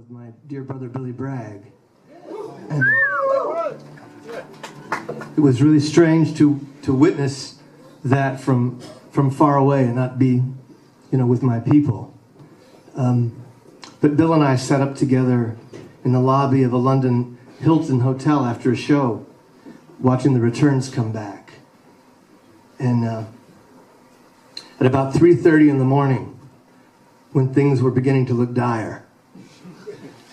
of my dear brother Billy Bragg. And it was really strange to witness that from far away and not be, with my people. But Bill and I sat up together in the lobby of a London Hilton hotel after a show, watching the returns come back. And at about 3:30 in the morning, when things were beginning to look dire,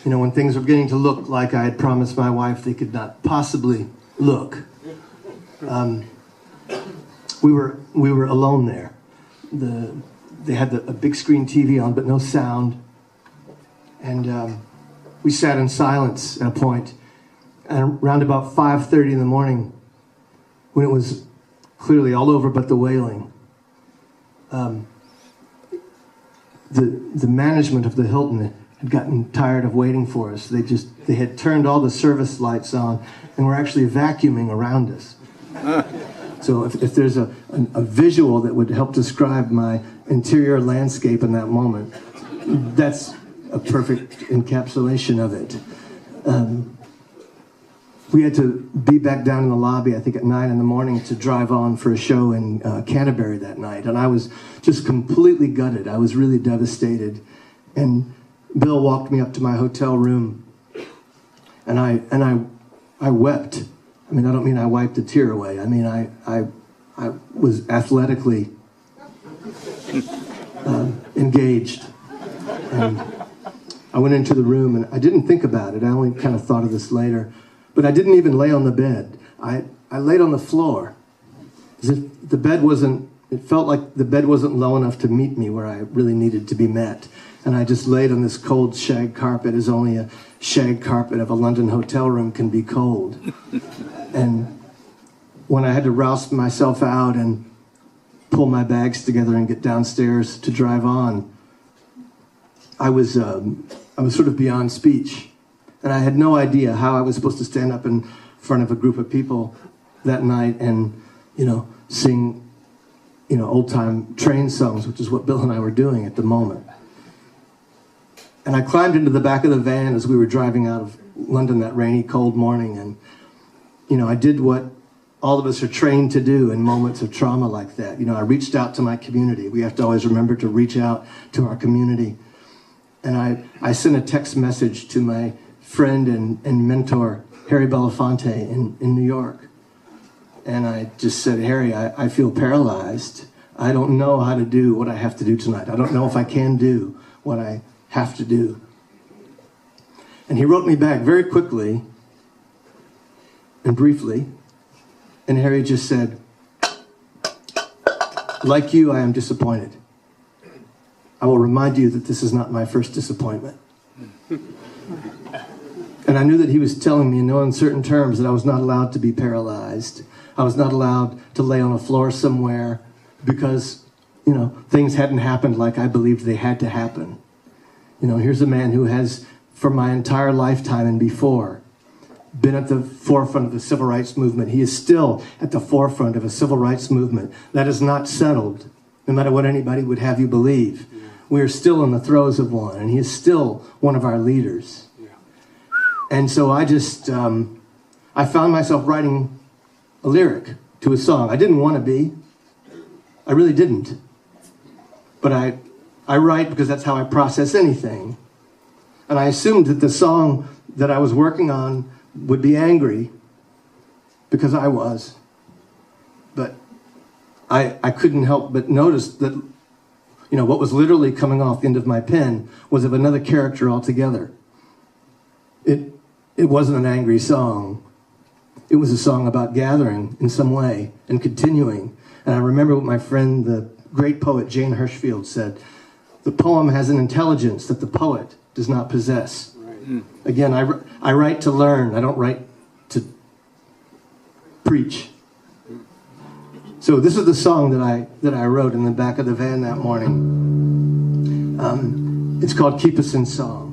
when things were beginning to look like I had promised my wife they could not possibly look, we were alone there. They had a big screen TV on, but no sound. And we sat in silence at a point. And around about 5:30 in the morning, when it was clearly all over but the wailing, the management of the Hilton had gotten tired of waiting for us. They had turned all the service lights on and were actually vacuuming around us. So if there's a visual that would help describe my interior landscape in that moment, that's a perfect encapsulation of it. We had to be back down in the lobby, I think at 9 in the morning, to drive on for a show in Canterbury that night. And I was just completely gutted. I was really devastated. And Bill walked me up to my hotel room, and I wept. I mean, I don't mean I wiped a tear away. I mean, I was athletically engaged. And I went into the room, and I didn't think about it. I only kind of thought of this later. But I didn't even lay on the bed. I laid on the floor. As if the bed wasn't, it felt like the bed wasn't low enough to meet me where I really needed to be met. And I just laid on this cold shag carpet, as only a shag carpet of a London hotel room can be cold. And when I had to rouse myself out and pull my bags together and get downstairs to drive on, I was sort of beyond speech. And I had no idea how I was supposed to stand up in front of a group of people that night and, sing, old-time train songs, which is what Bill and I were doing at the moment. And I climbed into the back of the van as we were driving out of London that rainy, cold morning. And, I did what all of us are trained to do in moments of trauma like that. I reached out to my community. We have to always remember to reach out to our community. And I sent a text message to my friend and mentor, Harry Belafonte in New York. And I just said, Harry, I feel paralyzed. I don't know how to do what I have to do tonight. I don't know if I can do what I have to do. And he wrote me back very quickly and briefly. And Harry just said, like you, I am disappointed. I will remind you that this is not my first disappointment. And I knew that he was telling me in no uncertain terms that I was not allowed to be paralyzed. I was not allowed to lay on a floor somewhere because, things hadn't happened like I believed they had to happen. Here's a man who has, for my entire lifetime and before, been at the forefront of the civil rights movement. He is still at the forefront of a civil rights movement that is not settled, no matter what anybody would have you believe. We are still in the throes of one, and he is still one of our leaders. And so I just, I found myself writing a lyric to a song. I didn't want to be. I really didn't. But I write because that's how I process anything. And I assumed that the song that I was working on would be angry, because I was. But I couldn't help but notice that, what was literally coming off the end of my pen was of another character altogether. It wasn't an angry song. It was a song about gathering in some way and continuing. And I remember what my friend, the great poet Jane Hirshfield, said: the poem has an intelligence that the poet does not possess. Right. Again, I write to learn. I don't write to preach. So this is the song that I wrote in the back of the van that morning. It's called Keep Us in Song.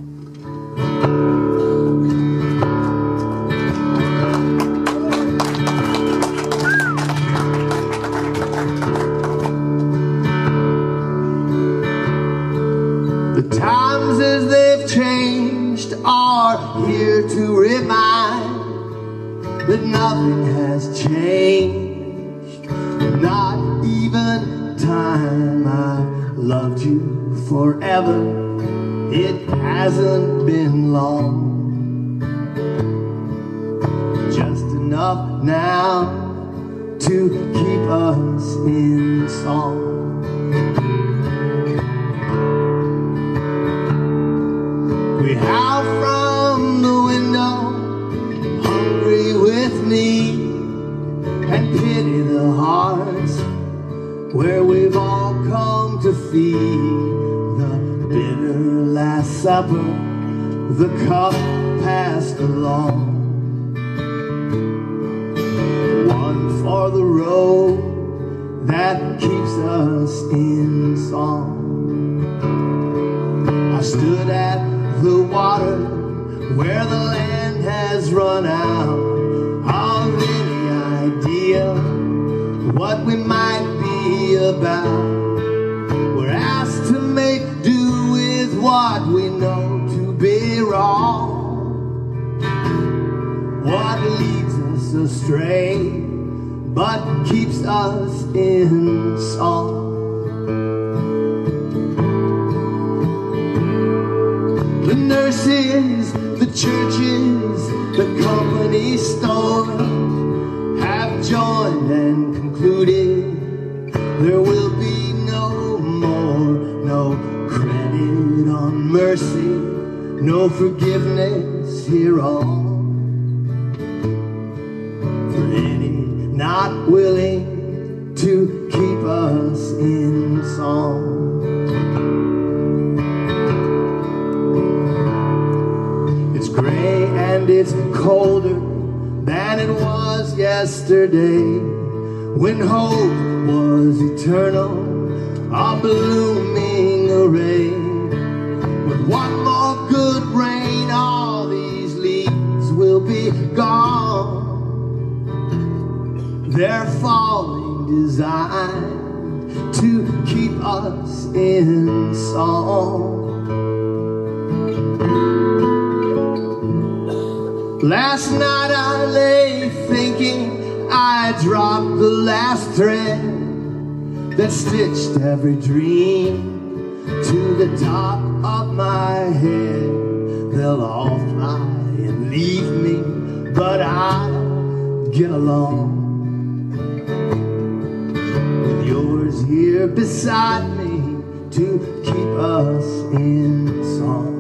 The times as they've changed, changed are here to remind that nothing has changed, not even time. I've loved you forever, it hasn't been long. Just enough now to keep us in song. We howl from the window, hungry with need, and pity the hearts where we've all come to feed. The bitter last supper, the cup passed along. One for the road that keeps us in song. I stood at the water where the land has run out of any idea what we might be about. We're asked to make do with what we know to be wrong, what leads us astray but keeps us in song. The nurses, the churches, the company store have joined and concluded there will be no more, no credit on mercy, no forgiveness here on. For any not willing to keep us in song. It's gray and it's colder than it was yesterday, when hope was eternal, a blooming array. With one more good rain, all these leaves will be gone. They're falling, designed to keep us in song. Last night I lay thinking I dropped the last thread that stitched every dream to the top of my head. They'll all fly and leave me, but I'll get along. With yours here beside me to keep us in song.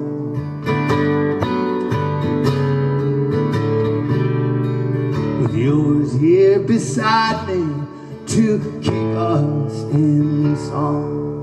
Yours here beside me to keep us in song.